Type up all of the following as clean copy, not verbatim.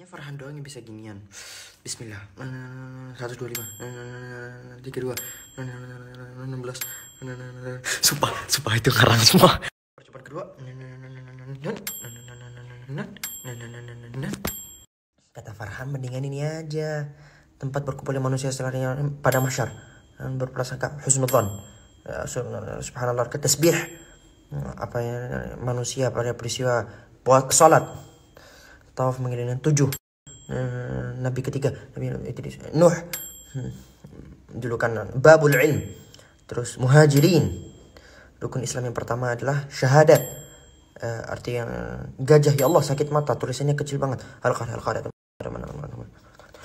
Farhan doang yang bisa ginian. Bismillah. 125 32 16. Sumpah itu ngarang semua. Percobaan kedua. Kata Farhan, mendingan ini aja. Tempat berkumpulnya manusia setelahnya pada mahsyar, berprasangka husnudzon. Subhanallah, ke tasbih. Apa ya, manusia pada peristiwa salat tawaf mengiringi 7. Nabi ketiga, Nabi Idris, Nuh, julukan Babul Ilm. Terus Muhajirin. Rukun Islam yang pertama adalah syahadat. Artinya gajah, ya Allah sakit mata, tulisannya kecil banget. Al-Qadah.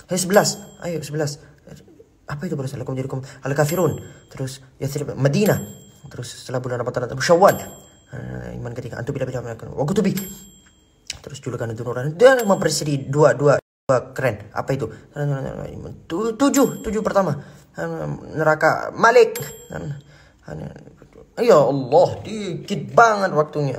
11. Ayo 11. Apa itu barusan? Lakum jadikum Al-Kafirun. Terus Yathrib, Madinah. Terus setelah bulan Ramadan Syawal. Iman ketiga, antu bila wa kutubi. Terus julukan itu Nuran, dia memperseri dua keren. Apa itu? 7 pertama. Neraka Malik. Ya Allah, dikit banget waktunya.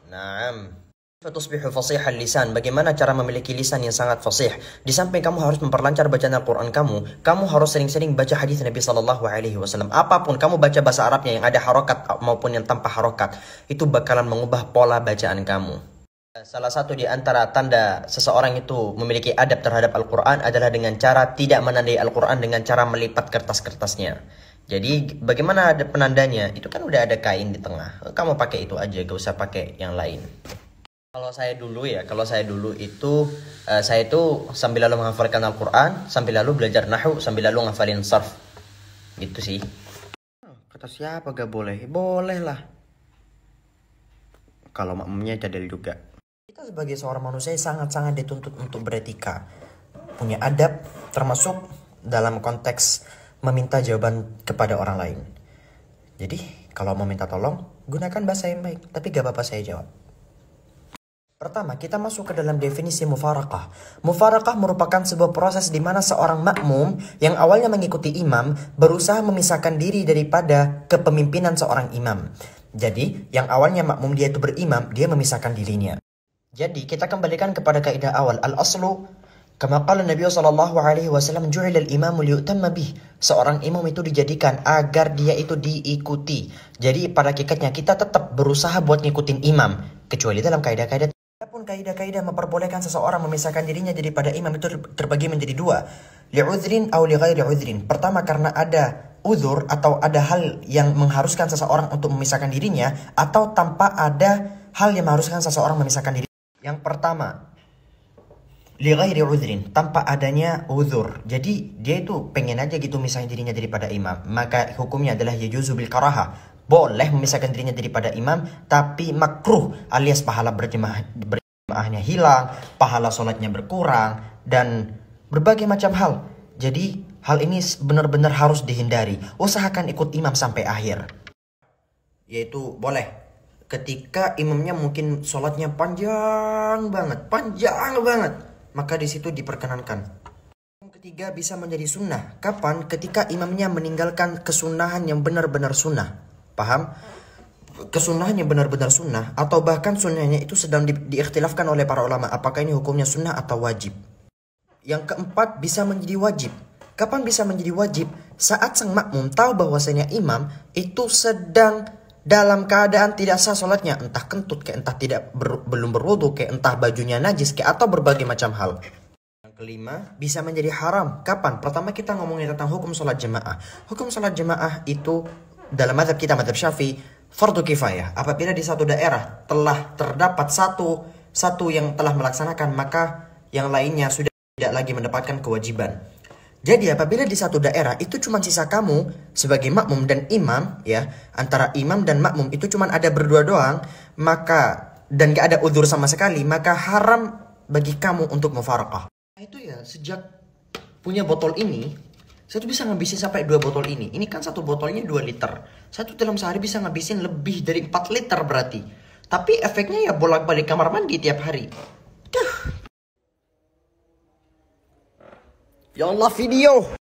Naam. Fatusbihu fasihal lisan. Bagaimana cara memiliki lisan yang sangat fasih? Di samping kamu harus memperlancar bacaan Al-Quran kamu harus sering-sering baca hadis Nabi SAW. Apapun kamu baca bahasa Arabnya yang ada harokat maupun yang tanpa harokat, itu bakalan mengubah pola bacaan kamu. Salah satu di antara tanda seseorang itu memiliki adab terhadap Al-Quran adalah dengan cara tidak menandai Al-Quran dengan cara melipat kertas-kertasnya. Jadi bagaimana ada penandanya? Itu kan udah ada kain di tengah. Kamu pakai itu aja, gak usah pakai yang lain. Kalau saya dulu itu saya itu sambil lalu menghafalkan Al-Quran, sambil lalu belajar nahwu, sambil lalu ngafalin sarf. Gitu sih. Kata siapa gak boleh? Boleh lah. Kalau makmumnya cadel juga. Kita sebagai seorang manusia sangat-sangat dituntut untuk beretika, punya adab, termasuk dalam konteks meminta jawaban kepada orang lain. Jadi kalau mau minta tolong, gunakan bahasa yang baik, tapi gak apa-apa saya jawab. Pertama, kita masuk ke dalam definisi mufarakah. Mufarakah merupakan sebuah proses di mana seorang makmum yang awalnya mengikuti imam berusaha memisahkan diri daripada kepemimpinan seorang imam. Jadi, yang awalnya makmum dia itu berimam, dia memisahkan dirinya. Jadi kita kembalikan kepada kaidah awal, al-aslu kama qala Nabi SAW, ju'ila al-imamu liyutamma bih. Seorang imam itu dijadikan agar dia itu diikuti. Jadi pada hakikatnya kita tetap berusaha buat ngikutin imam, kecuali dalam kaidah-kaidah. Adapun kaidah-kaidah memperbolehkan seseorang memisahkan dirinya daripada imam itu terbagi menjadi 2. Li'udhrin aw li ghairi udhrin. Pertama, karena ada uzur atau ada hal yang mengharuskan seseorang untuk memisahkan dirinya, atau tanpa ada hal yang mengharuskan seseorang memisahkan dirinya. Yang pertama, li ghairi udhrin, tanpa adanya uzur. Jadi dia itu pengen aja gitu misahin dirinya daripada imam, maka hukumnya adalah yajuzu bil karaha. Boleh memisahkan dirinya daripada imam, tapi makruh alias pahala berjemaahnya hilang, pahala sholatnya berkurang, dan berbagai macam hal. Jadi hal ini benar-benar harus dihindari. Usahakan ikut imam sampai akhir. Yaitu boleh ketika imamnya mungkin sholatnya panjang banget, maka di situ diperkenankan. Yang ketiga, bisa menjadi sunnah. Kapan? Ketika imamnya meninggalkan kesunahan yang benar-benar sunnah. Paham? Kesunahan yang benar-benar sunnah, atau bahkan sunnahnya itu sedang diikhtilafkan oleh para ulama, apakah ini hukumnya sunnah atau wajib. Yang keempat, bisa menjadi wajib. Kapan bisa menjadi wajib? Saat sang makmum tahu bahwasanya imam itu sedang dalam keadaan tidak sah sholatnya, entah kentut, kayak entah belum berwudu, kayak entah bajunya najis, kayak atau berbagai macam hal. Yang kelima, bisa menjadi haram. Kapan? Pertama kita ngomongin tentang hukum sholat jemaah. Hukum sholat jemaah itu dalam mazhab kita, mazhab Syafi'i, fardu kifayah. Apabila di satu daerah telah terdapat satu yang telah melaksanakan, maka yang lainnya sudah tidak lagi mendapatkan kewajiban. Jadi apabila di satu daerah itu cuma sisa kamu sebagai makmum dan imam, ya, antara imam dan makmum itu cuma ada berdua doang, maka dan gak ada uzur sama sekali, maka haram bagi kamu untuk mufarakah. Nah itu ya, sejak punya botol ini, saya tuh bisa ngabisin sampai 2 botol ini. Ini kan satu botolnya 2 liter. Satu dalam sehari bisa ngabisin lebih dari 4 liter berarti. Tapi efeknya ya bolak-balik kamar mandi tiap hari. Duh. Ya Allah, video.